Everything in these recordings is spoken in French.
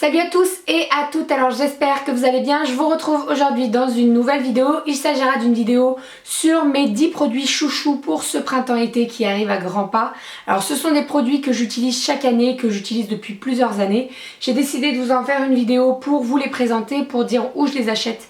Salut à tous et à toutes, alors j'espère que vous allez bien. Je vous retrouve aujourd'hui dans une nouvelle vidéo. Il s'agira d'une vidéo sur mes 10 produits chouchous pour ce printemps-été qui arrive à grands pas. Alors ce sont des produits que j'utilise chaque année, que j'utilise depuis plusieurs années. J'ai décidé de vous en faire une vidéo pour vous les présenter, pour dire où je les achète.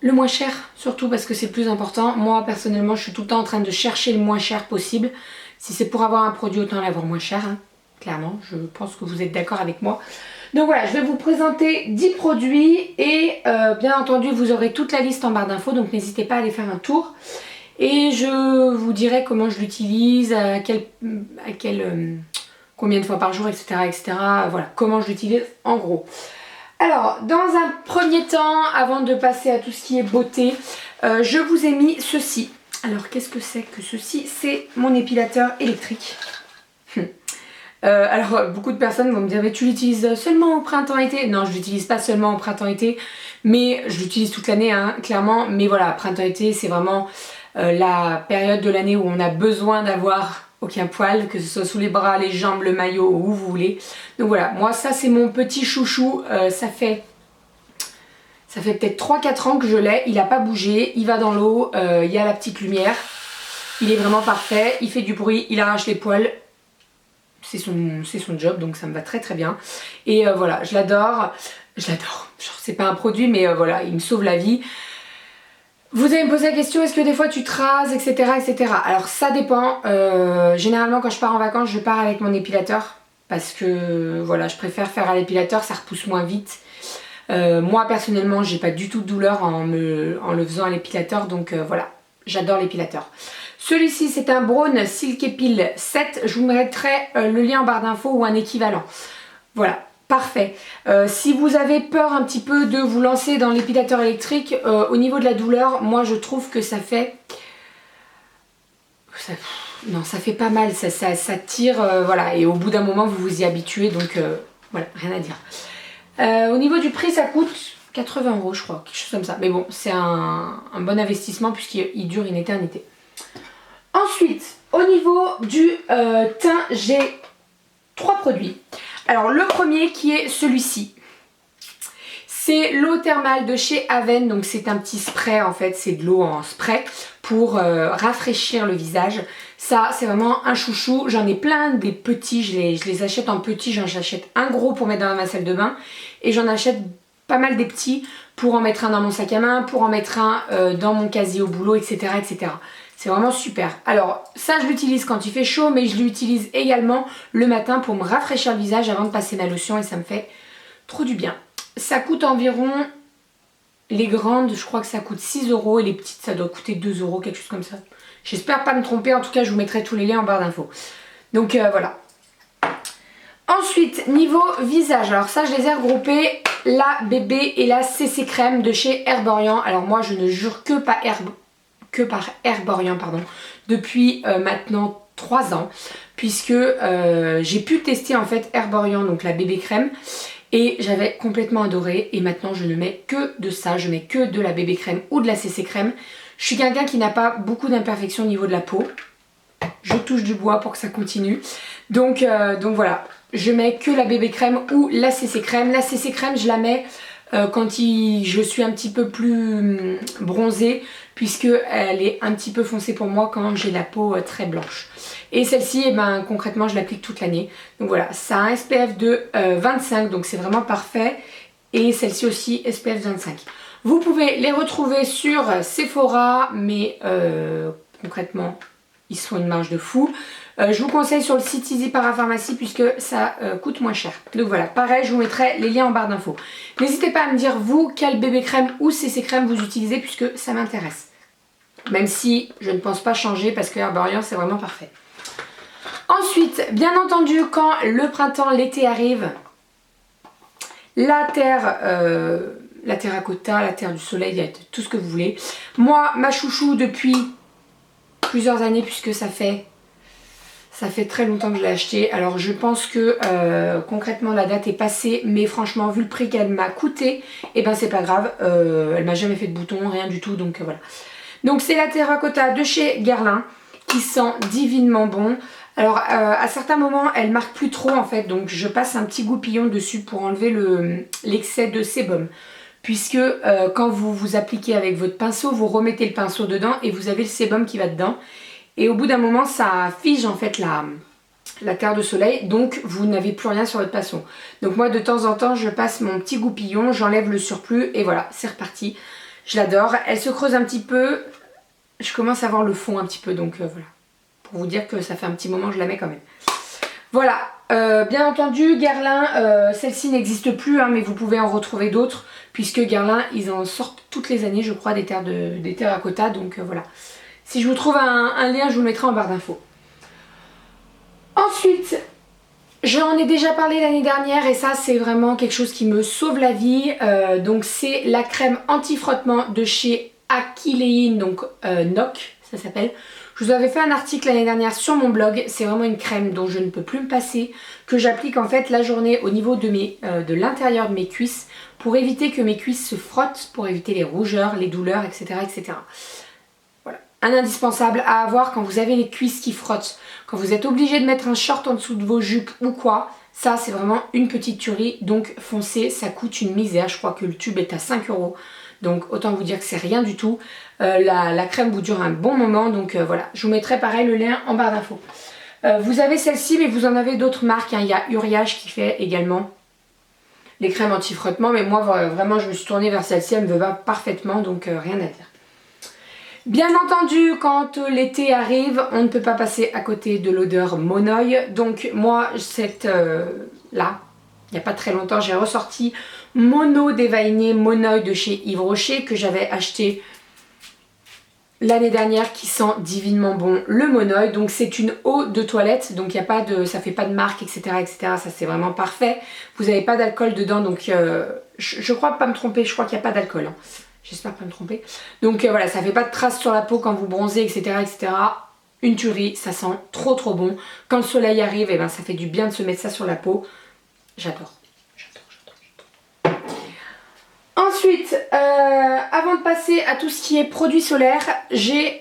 Le moins cher, surtout parce que c'est plus important. Moi personnellement je suis tout le temps en train de chercher le moins cher possible. Si c'est pour avoir un produit, autant l'avoir moins cher, hein. Clairement, je pense que vous êtes d'accord avec moi. Donc voilà, je vais vous présenter 10 produits et bien entendu vous aurez toute la liste en barre d'infos, donc n'hésitez pas à aller faire un tour. Et je vous dirai comment je l'utilise, combien de fois par jour, etc. etc. Voilà, comment je l'utilise en gros. Alors, dans un premier temps, avant de passer à tout ce qui est beauté, je vous ai mis ceci. Alors, qu'est-ce que c'est que ceci? C'est mon épilateur électrique. Alors beaucoup de personnes vont me dire mais tu l'utilises seulement au printemps-été? Non, je l'utilise pas seulement au printemps-été, mais je l'utilise toute l'année hein, clairement. Mais voilà, printemps-été c'est vraiment la période de l'année où on a besoin d'avoir aucun poil, que ce soit sous les bras, les jambes, le maillot, où vous voulez. Donc voilà, moi ça c'est mon petit chouchou, ça fait peut-être 3-4 ans que je l'ai, il n'a pas bougé, il va dans l'eau, il y a la petite lumière, il est vraiment parfait, il fait du bruit, il arrache les poils. C'est son job, donc ça me va très très bien. Et voilà, je l'adore. Genre, c'est pas un produit, mais voilà, il me sauve la vie. Vous allez me poser la question, est-ce que des fois tu te rases, etc. etc. Alors ça dépend. Généralement, quand je pars en vacances, je pars avec mon épilateur. Parce que voilà, je préfère faire à l'épilateur, ça repousse moins vite. Moi, personnellement, j'ai pas du tout de douleur en le faisant à l'épilateur. Donc voilà, j'adore l'épilateur. Celui-ci c'est un Braun Silk Epil 7, je vous mettrai le lien en barre d'infos ou un équivalent. Voilà, parfait. Si vous avez peur un petit peu de vous lancer dans l'épilateur électrique, au niveau de la douleur, moi je trouve que ça fait... Non, ça fait pas mal, ça tire, voilà, et au bout d'un moment vous vous y habituez, donc voilà, rien à dire. Au niveau du prix, ça coûte 80 € je crois, quelque chose comme ça. Mais bon, c'est un bon investissement puisqu'il dure une éternité. Ensuite, au niveau du teint, j'ai 3 produits. Alors le premier qui est celui-ci. C'est l'eau thermale de chez Aven. Donc c'est un petit spray en fait, c'est de l'eau en spray pour rafraîchir le visage. Ça c'est vraiment un chouchou. J'en ai plein des petits, je les achète en petits. J'en achète un gros pour mettre dans ma salle de bain. Et j'en achète pas mal des petits pour en mettre un dans mon sac à main, pour en mettre un dans mon casier au boulot, etc. etc. C'est vraiment super. Alors ça je l'utilise quand il fait chaud, mais je l'utilise également le matin pour me rafraîchir le visage avant de passer ma lotion et ça me fait trop du bien. Ça coûte environ, les grandes je crois que ça coûte 6 € et les petites ça doit coûter 2 €, quelque chose comme ça. J'espère pas me tromper, en tout cas je vous mettrai tous les liens en barre d'infos. Donc voilà. Ensuite, niveau visage, alors ça je les ai regroupés, la bébé et la CC crème de chez Herborian. Alors moi je ne jure que par Herborian pardon, depuis maintenant 3 ans, puisque j'ai pu tester en fait Herborian, donc la bébé crème, et j'avais complètement adoré, et maintenant je ne mets que de ça, je mets que de la bébé crème ou de la CC crème. Je suis quelqu'un qui n'a pas beaucoup d'imperfections au niveau de la peau, je touche du bois pour que ça continue, donc voilà, je mets que la bébé crème ou la CC crème. La CC crème je la mets quand je suis un petit peu plus bronzée, puisque elle est un petit peu foncée pour moi quand j'ai la peau très blanche. Et celle-ci, eh ben, concrètement, je l'applique toute l'année. Donc voilà, ça a un SPF de 25, donc c'est vraiment parfait. Et celle-ci aussi, SPF 25. Vous pouvez les retrouver sur Sephora, mais concrètement, ils sont une marge de fou. Je vous conseille sur le site Easy Parapharmacie puisque ça coûte moins cher. Donc voilà, pareil, je vous mettrai les liens en barre d'infos. N'hésitez pas à me dire vous quelle bébé crème ou CC crème vous utilisez puisque ça m'intéresse. Même si je ne pense pas changer parce que Herborian c'est vraiment parfait. Ensuite, bien entendu, quand le printemps, l'été arrive, la terracotta, la terre du soleil, tout ce que vous voulez. Moi, ma chouchou depuis plusieurs années puisque ça fait très longtemps que je l'ai acheté. Alors je pense que concrètement la date est passée, mais franchement vu le prix qu'elle m'a coûté, et ben c'est pas grave, elle m'a jamais fait de boutons, rien du tout, donc voilà. Donc c'est la terracotta de chez Guerlain qui sent divinement bon. Alors à certains moments elle marque plus trop en fait, donc je passe un petit goupillon dessus pour enlever l'excès de sébum. Puisque quand vous vous appliquez avec votre pinceau, vous remettez le pinceau dedans et vous avez le sébum qui va dedans. Et au bout d'un moment ça fige en fait la terre de soleil, donc vous n'avez plus rien sur votre pinceau. Donc moi de temps en temps je passe mon petit goupillon, j'enlève le surplus et voilà, c'est reparti. Je l'adore, elle se creuse un petit peu, je commence à voir le fond un petit peu, donc voilà. Pour vous dire que ça fait un petit moment que je la mets quand même. Voilà, bien entendu Guerlain, celle-ci n'existe plus, hein, mais vous pouvez en retrouver d'autres, puisque Guerlain, ils en sortent toutes les années, je crois, des terracotta, donc voilà. Si je vous trouve un lien, je vous le mettrai en barre d'infos. Ensuite, j'en ai déjà parlé l'année dernière, et ça c'est vraiment quelque chose qui me sauve la vie, donc c'est la crème anti-frottement de chez Akilein, donc NOC, ça s'appelle. Je vous avais fait un article l'année dernière sur mon blog, c'est vraiment une crème dont je ne peux plus me passer, que j'applique en fait la journée au niveau de l'intérieur de mes cuisses pour éviter que mes cuisses se frottent, pour éviter les rougeurs, les douleurs, etc. etc. Voilà. Un indispensable à avoir quand vous avez les cuisses qui frottent, quand vous êtes obligé de mettre un short en dessous de vos jupes ou quoi, ça c'est vraiment une petite tuerie, donc foncez, ça coûte une misère, je crois que le tube est à 5 €. Donc autant vous dire que c'est rien du tout. La crème vous dure un bon moment, donc voilà. Je vous mettrai pareil le lien en barre d'infos. Vous avez celle-ci, mais vous en avez d'autres marques, hein. Il y a Uriage qui fait également les crèmes anti-frottement, mais moi vraiment je me suis tournée vers celle-ci, elle me va parfaitement, donc rien à dire. Bien entendu, quand l'été arrive, on ne peut pas passer à côté de l'odeur Monoï. Donc moi, cette là, il n'y a pas très longtemps, j'ai ressorti mon eau déveinée Monoï de chez Yves Rocher que j'avais acheté l'année dernière, qui sent divinement bon le Monoï. Donc c'est une eau de toilette, donc il y a pas de, ça fait pas de marque, etc. etc. Ça c'est vraiment parfait. Vous n'avez pas d'alcool dedans, donc je crois pas me tromper, je crois qu'il n'y a pas d'alcool. Hein. J'espère pas me tromper. Donc voilà, ça fait pas de traces sur la peau quand vous bronzez, etc. etc. Une tuerie, ça sent trop trop bon. Quand le soleil arrive, et ben, ça fait du bien de se mettre ça sur la peau. J'adore. Ensuite, avant de passer à tout ce qui est produits solaires, j'ai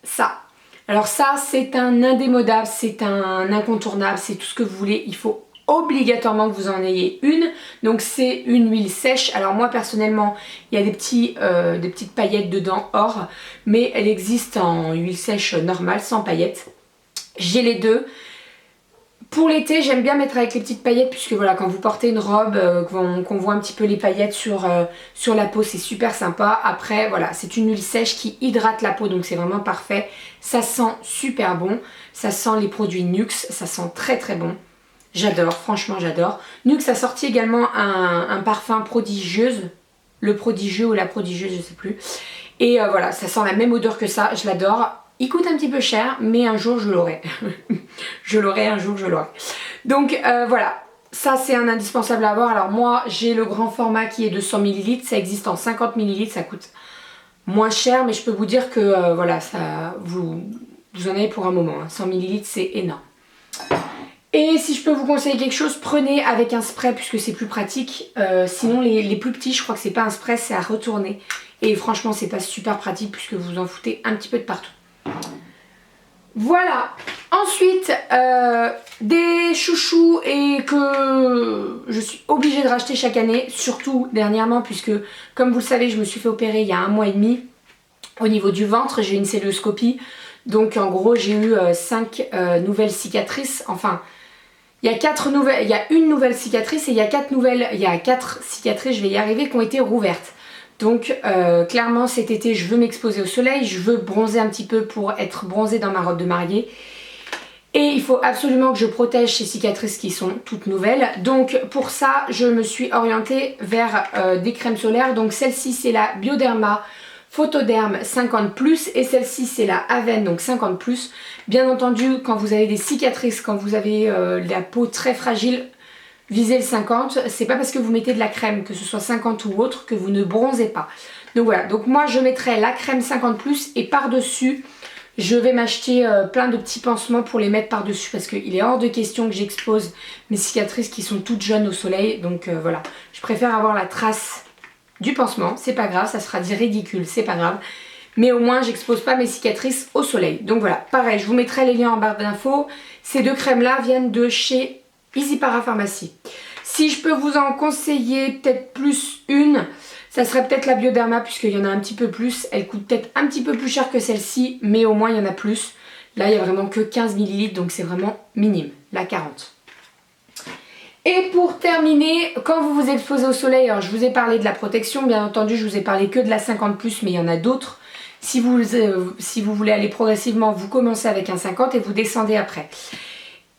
ça. Alors ça, c'est un indémodable, c'est un incontournable, c'est tout ce que vous voulez. Il faut obligatoirement que vous en ayez une. Donc c'est une huile sèche. Alors moi personnellement, il y a des petites paillettes dedans or, mais elle existe en huile sèche normale, sans paillettes. J'ai les deux. Pour l'été, j'aime bien mettre avec les petites paillettes, puisque voilà, quand vous portez une robe, qu'on voit un petit peu les paillettes sur la peau, c'est super sympa. Après, voilà, c'est une huile sèche qui hydrate la peau, donc c'est vraiment parfait. Ça sent super bon. Ça sent les produits Nuxe, ça sent très très bon. J'adore, franchement j'adore. Nuxe a sorti également un parfum prodigieuse. Le prodigieux ou la prodigieuse, je sais plus. Et voilà, ça sent la même odeur que ça, je l'adore. Il coûte un petit peu cher, mais un jour je l'aurai. Je l'aurai, un jour je l'aurai. Donc voilà, ça c'est un indispensable à avoir. Alors moi j'ai le grand format qui est de 100 ml, ça existe en 50 ml, ça coûte moins cher, mais je peux vous dire que voilà, ça, vous en avez pour un moment. Hein. 100 ml c'est énorme. Et si je peux vous conseiller quelque chose, prenez avec un spray puisque c'est plus pratique. Sinon les plus petits, je crois que c'est pas un spray, c'est à retourner. Et franchement c'est pas super pratique puisque vous en foutez un petit peu de partout. Voilà. Ensuite, des chouchous et que je suis obligée de racheter chaque année, surtout dernièrement puisque comme vous le savez, je me suis fait opérer il y a 1 mois et demi au niveau du ventre, j'ai une cœlioscopie. Donc en gros j'ai eu 5 nouvelles cicatrices, enfin il y a une nouvelle cicatrice et il y a 4 cicatrices, je vais y arriver, qui ont été rouvertes. Donc clairement cet été je veux m'exposer au soleil, je veux bronzer un petit peu pour être bronzée dans ma robe de mariée. Et il faut absolument que je protège ces cicatrices qui sont toutes nouvelles. Donc pour ça je me suis orientée vers des crèmes solaires. Donc celle-ci c'est la Bioderma Photoderm 50+, et celle-ci c'est la Aven, donc 50+. Bien entendu, quand vous avez des cicatrices, quand vous avez la peau très fragile, visez le 50. C'est pas parce que vous mettez de la crème, que ce soit 50 ou autre, que vous ne bronzez pas. Donc voilà, donc moi je mettrai la crème 50+, et par-dessus, je vais m'acheter plein de petits pansements pour les mettre par-dessus, parce qu'il est hors de question que j'expose mes cicatrices qui sont toutes jeunes au soleil. Donc voilà, je préfère avoir la trace du pansement, c'est pas grave, ça sera dit ridicule, c'est pas grave. mais au moins j'expose pas mes cicatrices au soleil. Donc voilà, pareil, je vous mettrai les liens en barre d'infos. Ces deux crèmes là viennent de chez Easy Parapharmacie. Si je peux vous en conseiller peut-être plus une, ça serait peut-être la Bioderma puisqu'il y en a un petit peu plus. Elle coûte peut-être un petit peu plus cher que celle-ci, mais au moins il y en a plus. Là il n'y a vraiment que 15 ml, donc c'est vraiment minime, la 40. Et pour terminer, quand vous vous exposez au soleil, alors je vous ai parlé de la protection, bien entendu je vous ai parlé que de la 50+, mais il y en a d'autres. Si vous voulez aller progressivement, vous commencez avec un 50 et vous descendez après.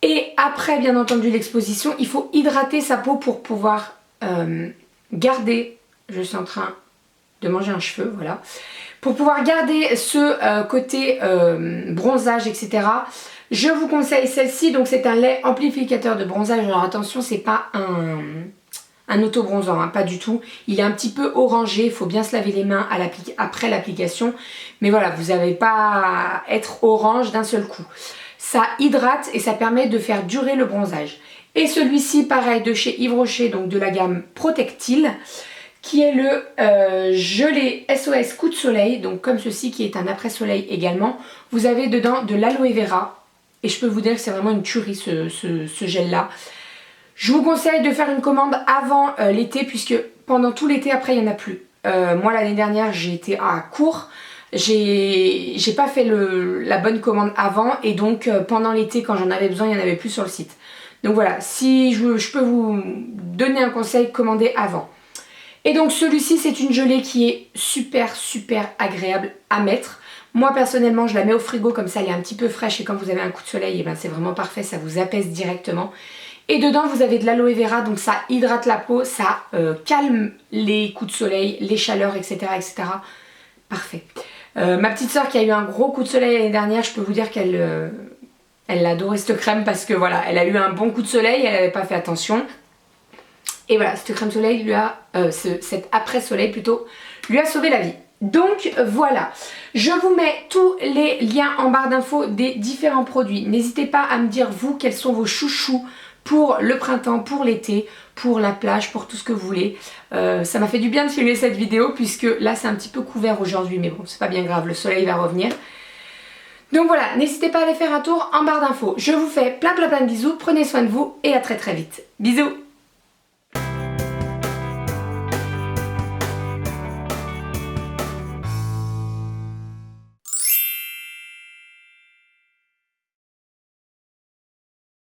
Et après, bien entendu, l'exposition, il faut hydrater sa peau pour pouvoir garder, je suis en train de manger un cheveu, voilà, pour pouvoir garder ce côté bronzage, etc. Je vous conseille celle-ci, donc c'est un lait amplificateur de bronzage. Alors attention, c'est pas un auto-bronzant, hein, pas du tout. Il est un petit peu orangé, il faut bien se laver les mains après l'application. Mais voilà, vous n'avez pas à être orange d'un seul coup. Ça hydrate et ça permet de faire durer le bronzage. Et celui-ci, pareil, de chez Yves Rocher, donc de la gamme Protectil, qui est le gelé SOS coup de soleil, donc comme ceci, qui est un après-soleil également. Vous avez dedans de l'aloe vera. Et je peux vous dire que c'est vraiment une tuerie ce gel-là. Je vous conseille de faire une commande avant l'été, puisque pendant tout l'été, après, il n'y en a plus. Moi, l'année dernière, j'ai été à court. J'ai pas fait la bonne commande avant. Et donc, pendant l'été, quand j'en avais besoin, il n'y en avait plus sur le site. Donc voilà, si je peux vous donner un conseil, commandez avant. Et donc, celui-ci, c'est une gelée qui est super agréable à mettre. Moi personnellement je la mets au frigo, comme ça elle est un petit peu fraîche et quand vous avez un coup de soleil, et ben c'est vraiment parfait, ça vous apaise directement. Et dedans vous avez de l'aloe vera, donc ça hydrate la peau, ça calme les coups de soleil, les chaleurs, etc. etc. Parfait. Ma petite soeur qui a eu un gros coup de soleil l'année dernière, je peux vous dire qu'elle elle adorait cette crème parce que voilà, elle a eu un bon coup de soleil, elle n'avait pas fait attention. Et voilà, cette crème soleil lui a, cet après-soleil plutôt, lui a sauvé la vie. Donc voilà, je vous mets tous les liens en barre d'infos des différents produits. N'hésitez pas à me dire vous quels sont vos chouchous pour le printemps, pour l'été, pour la plage, pour tout ce que vous voulez. Ça m'a fait du bien de filmer cette vidéo puisque là c'est un petit peu couvert aujourd'hui, mais bon c'est pas bien grave, le soleil va revenir. Donc voilà, n'hésitez pas à aller faire un tour en barre d'infos. Je vous fais plein de bisous, prenez soin de vous et à très vite. Bisous.